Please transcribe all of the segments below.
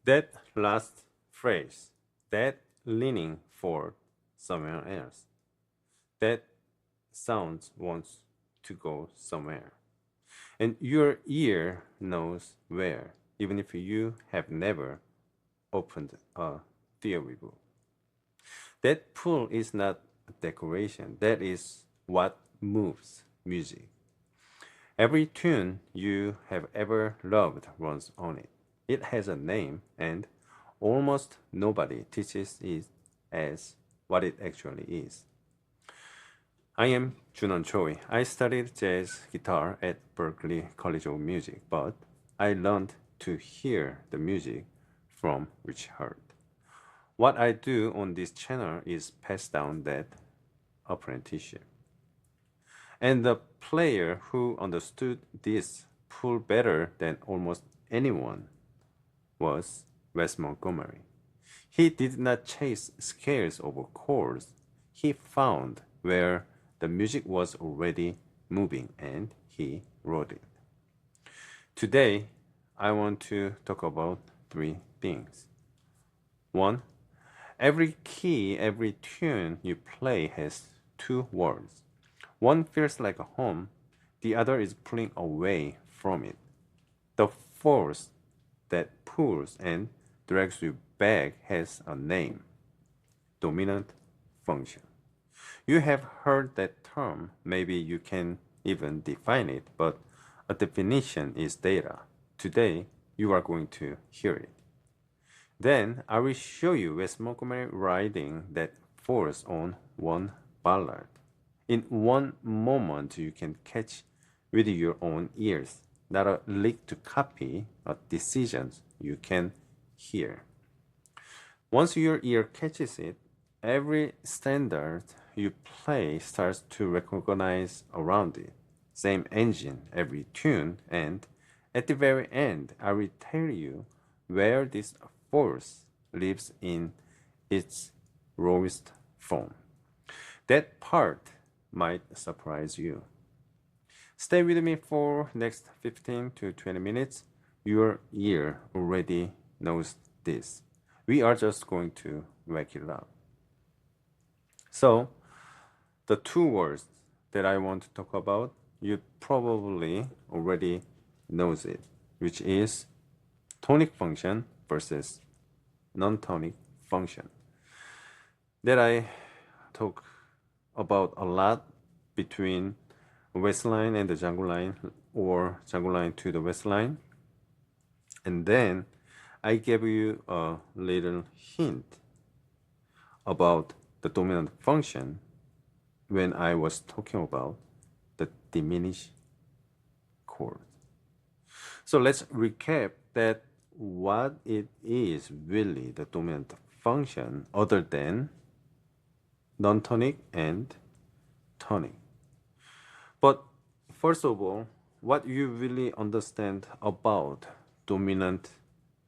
That last phrase, that leaning for somewhere else, that sound wants to go somewhere. And your ear knows where, even if you have never opened a theory book. That pull is not a decoration, that is what moves music. Every tune you have ever loved runs on it. It has a name, and almost nobody teaches it as what it actually is. I am Junon Choi. I studied jazz guitar at Berklee College of Music, but I learned to hear the music from Richie Hart. What I do on this channel is pass down that apprenticeship. And the player who understood this pull better than almost anyone was Wes Montgomery. He did not chase scales over chords. He found where the music was already moving and he wrote it. Today, I want to talk about three things. One, every key, every tune you play has two words. One feels like a home, the other is pulling away from it. The force that pulls and drags you back has a name: dominant function. You have heard that term, maybe you can even define it, but a definition is data. Today, you are going to hear it. Then I will show you Wes Montgomery writing that force on one ballad. In one moment, you can catch with your own ears, not a lick to copy, but decisions you can hear. Once your ear catches it, every standard you play starts to recognize around it. Same engine, every tune, and at the very end, I will tell you where this force lives in its rawest form. That part might surprise you. Stay with me for next 15 to 20 minutes. Your ear already knows this. We are just going to wake it up. So, the two words that I want to talk about, you probably already knows it, which is tonic function versus non-tonic function. That I talk about a lot between west line and the jungle line, or jungle line to the west line. And then I gave you a little hint about the dominant function when I was talking about the diminished chord. So let's recap that what it is really the dominant function other than non-tonic and tonic. But first of all, what you really understand about dominant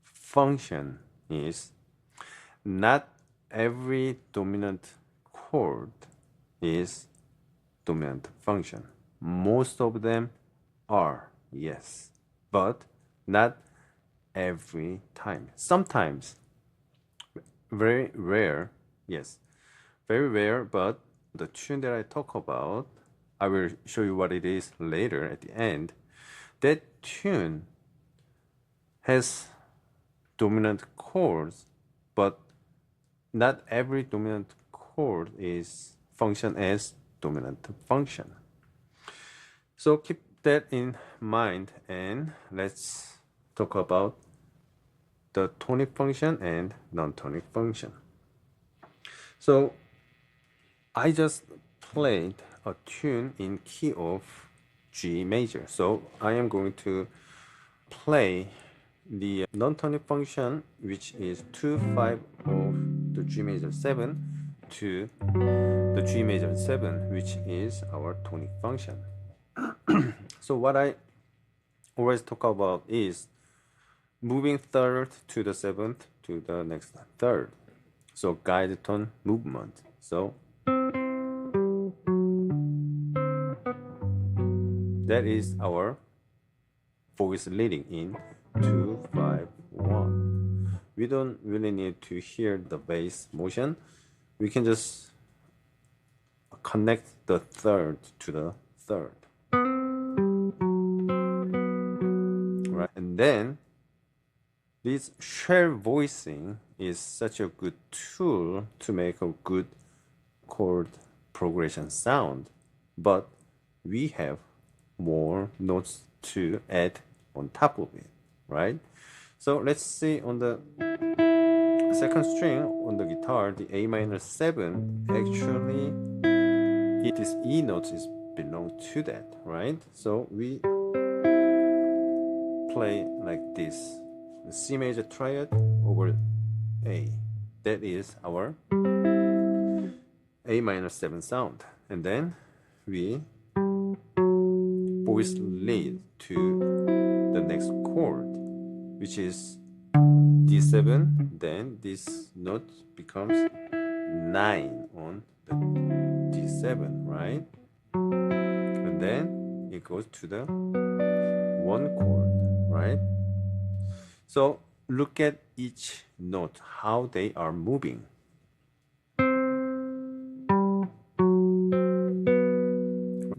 function is not every dominant chord is dominant function. Most of them are, yes, but not every time. Sometimes, very rare, yes, very rare, but the tune that I talk about, I will show you what it is later at the end. That tune has dominant chords, but not every dominant chord is function as dominant function. So keep that in mind and let's talk about the tonic function and non-tonic function. So I just played a tune in key of G major. So I am going to play the non-tonic function, which is 2/5 of the G major 7 to the G major 7, which is our tonic function. So what I always talk about is moving third to the seventh to the next third. So guide tone movement. So that is our voice leading in 2, 5, 1. we don't really need to hear the bass motion. We can just connect the third to the third. Right, and then this share voicing is such a good tool to make a good chord progression sound, but we have more notes to add on top of it, right? So let's see on the second string on the guitar, the A minor 7, actually this E note is belong to that, right? So we play like this, the C major triad over A. That is our A minor 7 sound. And then we voice lead to the next chord, which is D7. Then this note becomes 9 on the D7, right? And then it goes to the 1 chord, right? So look at each note, how they are moving.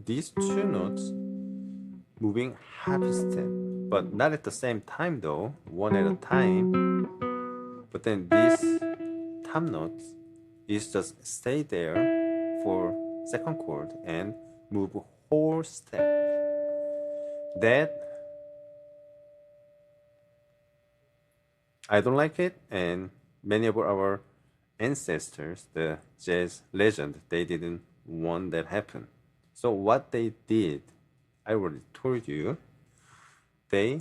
These two notes moving half step, but not at the same time though, one at a time. But then this top note is just stay there for second chord and move whole step. That I don't like it, and many of our ancestors, the jazz legend, they didn't want that happen. So what they did, I already told you, they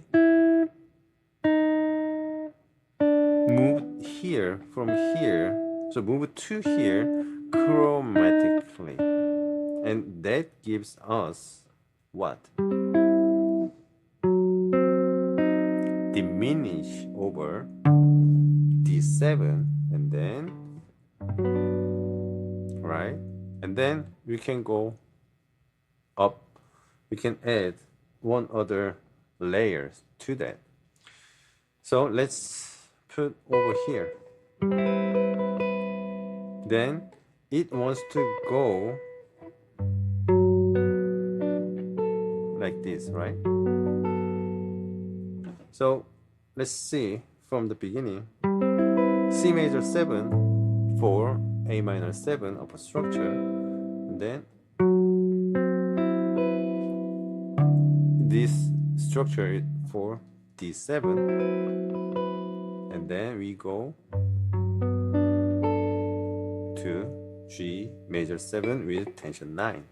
moved here from here, so move to here chromatically, and that gives us what? Diminish over D7, and then right, and then we can go up, we can add one other layer to that. So let's put over here. Then it wants to go like this, right? So let's see from the beginning. C major 7 for A minor 7 of a structure, and then this structure is for D7, and then we go to G major 7 with tension 9.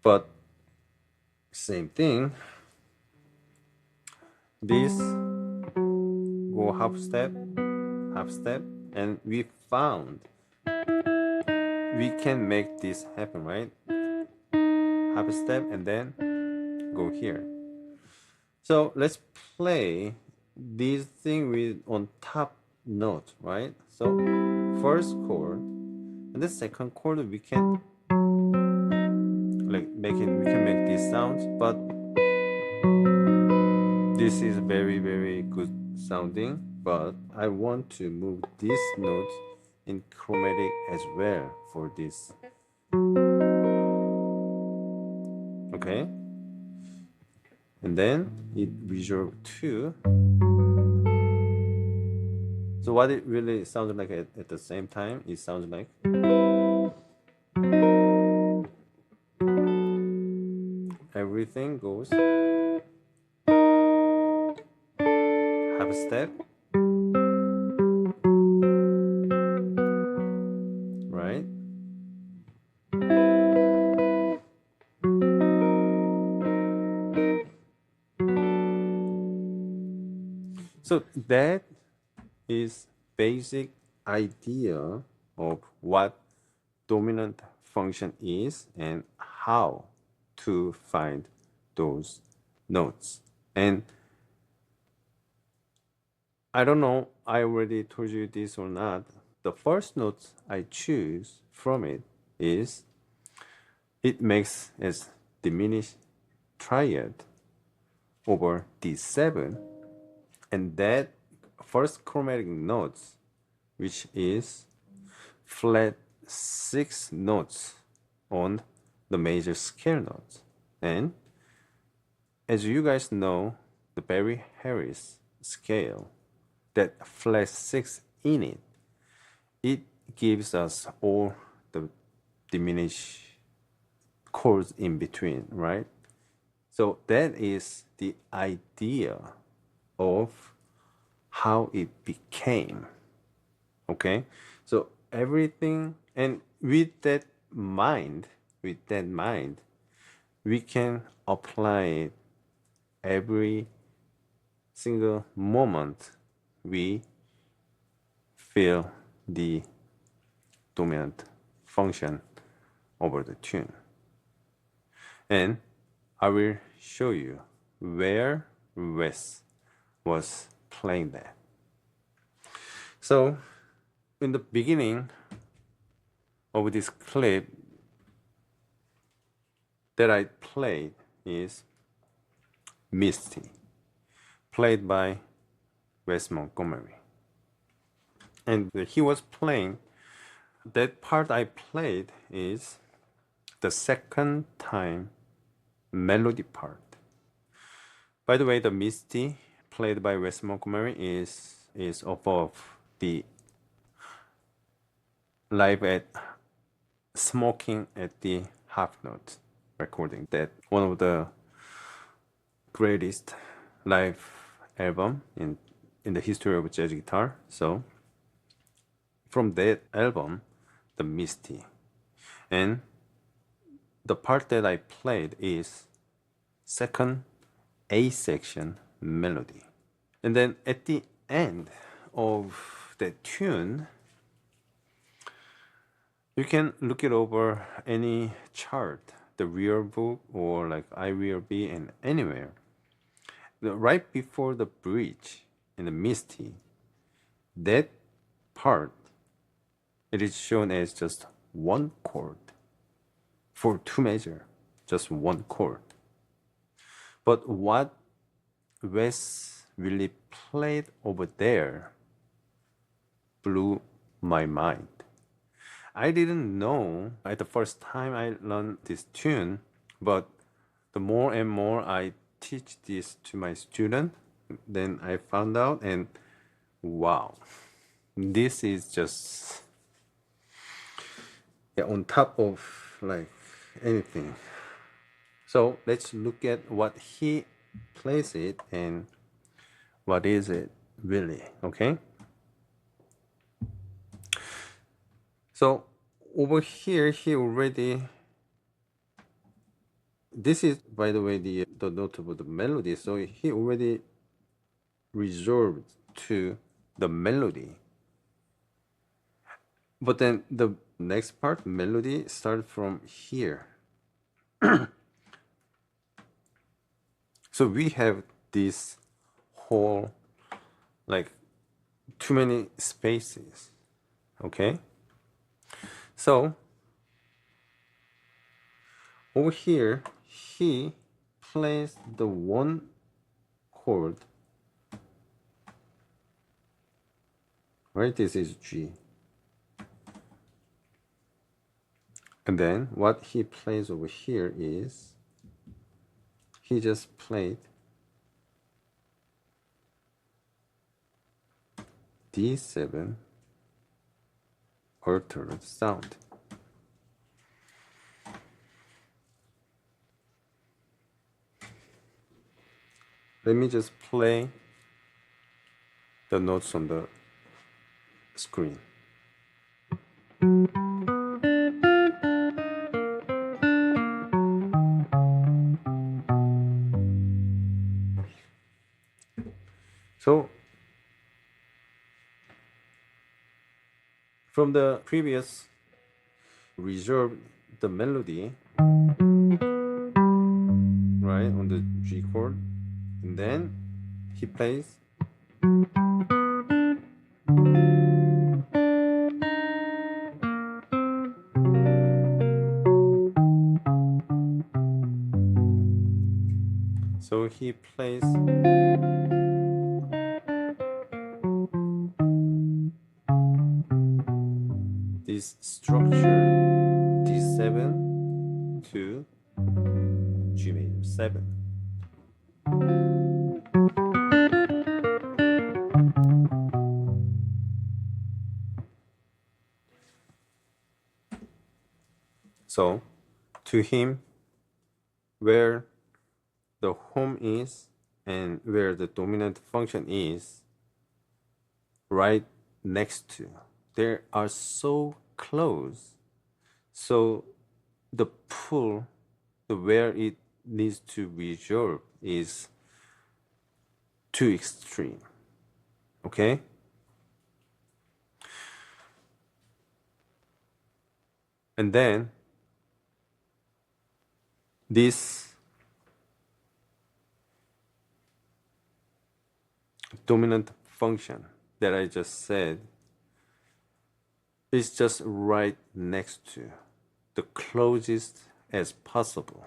But same thing, this go half step, and we found we can make this happen, right? Half step and then go here. So let's play this thing with on top note, right? So first chord and the second chord we can like we can make these sounds, but this is very very good sounding, but I want to move this note in chromatic as well for this. Okay, and then it resolve to. So what it really sounds like at the same time, it sounds like everything goes half step, right? So that is basic idea of what dominant function is and how to find those notes. And I don't know, I already told you this or not. The first note I choose from it is it makes as diminished triad over D7, and that first chromatic notes, which is flat 6 notes on the major scale notes. And as you guys know, the Barry Harris scale, that flat 6 in it, it gives us all the diminished chords in between, right? So that is the idea of how it became. Okay? So everything, and with that mind, we can apply it every single moment we feel the dominant function over the tune. And I will show you where Wes was playing that. So in the beginning of this clip that I played is Misty, played by Wes Montgomery. And he was playing, that part I played is the second time melody part. By the way, the Misty played by Wes Montgomery is above the live at Smokin at the half note recording. That one of the greatest live album in the history of jazz guitar. So from that album, the Misty, and the part that I played is second A section melody. And then at the end of the tune, you can look it over any chart, the real book or like IRB and anywhere. Right before the bridge in the Misty, that part, it is shown as just one chord for 2 measure, just one chord. But what Wes really played over there blew my mind. I didn't know at the first time I learned this tune, but the more and more I teach this to my student, then I found out, and wow, this is just on top of like anything. So let's look at what he plays it and what is it really, okay? So over here, he already, this is, by the way, the note of the melody. So he already reserved to the melody. But then the next part, melody, starts from here. So we have this whole, like, too many spaces, okay? So over here, he plays the one chord, right? This is G. And then what he plays over here is, he just played D7 altered sound. Let me just play the notes on the screen. So from the previous reserve the melody, right, on the G chord, and then he plays so he plays G major 7. So to him, where the home is and where the dominant function is right next to, they are so close. So the pull, the where it needs to resolve is too extreme. Okay? And then this dominant function that I just said is just right next to the closest as possible,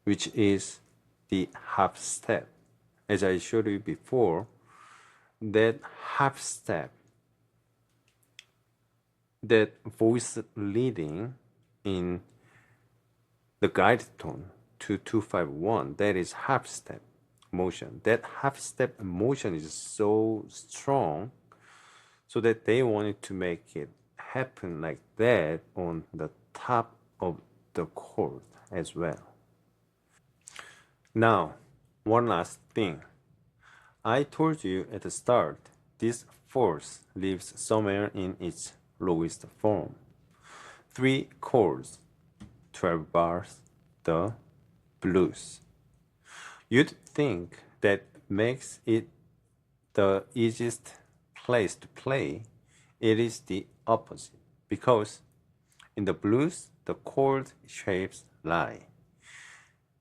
which is the half step. As I showed you before, that half step, that voice leading in the guide tone to 251, that is half step motion. That half step motion is so strong so that they wanted to make it happen like that on the top of the chord as well. Now, one last thing. I told you at the start, this force lives somewhere in its lowest form. 3 chords, 12 bars, the blues. You'd think that makes it the easiest place to play. It is the opposite, because in the blues, the chord shapes lie.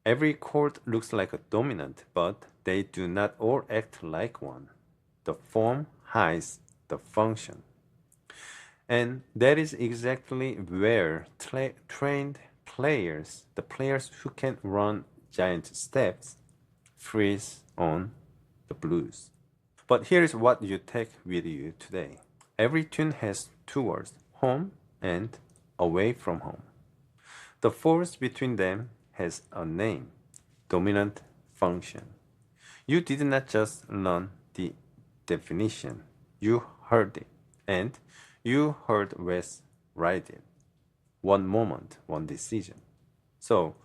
Every chord looks like a dominant, but they do not all act like one. The form hides the function. And that is exactly where trained players, the players who can run giant steps, freeze on the blues. But here is what you take with you today. Every tune has 2 words, home and away from home. The force between them has a name, dominant function. You did not just learn the definition, you heard it, and you heard Wes write it. One moment, one decision. So,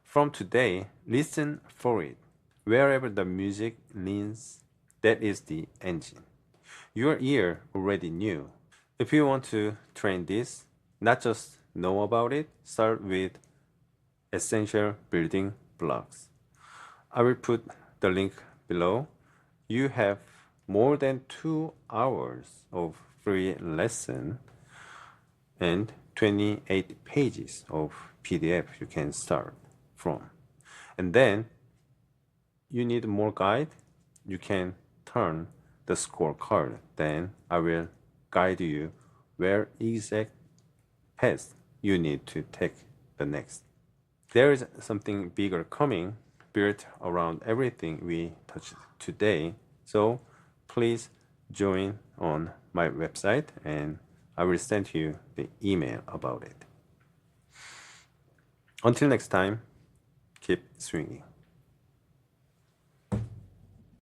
from today, listen for it. Wherever the music leans, that is the engine. Your ear already knew. If you want to train this, not just know about it, start with essential building blocks. I will put the link below. You have more than 2 hours of free lesson and 28 pages of PDF you can start from. And then you need more guide, you can turn the scorecard. Then I will guide you where exact path you need to take the next. There is something bigger coming, built around everything we touched today. So please join on my website and I will send you the email about it. Until next time, keep swinging.